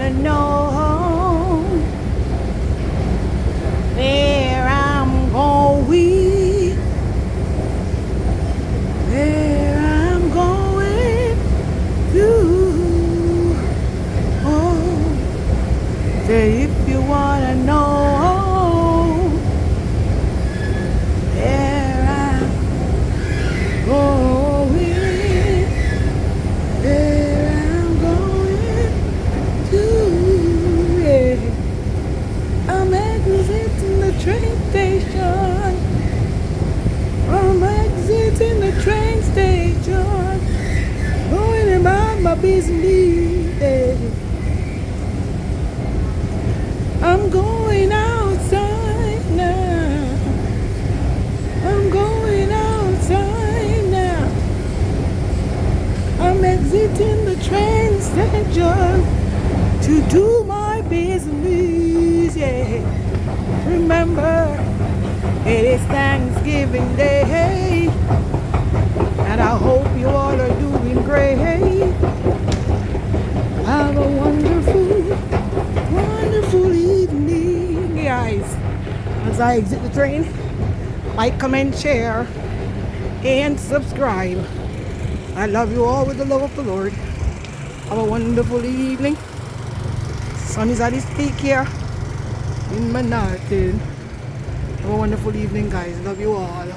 wanna know where I'm going, where I'm going to. Oh, say if you wanna know where I'm going, where I'm going to. Yeah. I'm exiting the train station. I'm exiting the train station. Going about my business. Yeah. I'm going outside now. I'm going outside now. I'm exiting the train station to do my business. Yeah. Remember, it is Thanksgiving Day, and I hope you all are doing great. Have a wonderful, wonderful evening, guys. As I exit the train, like, comment, share, and subscribe. I love you all with the love of the Lord. Have a wonderful evening. Sun is at its peak here in Manhattan. Have a wonderful evening, guys. Love you all.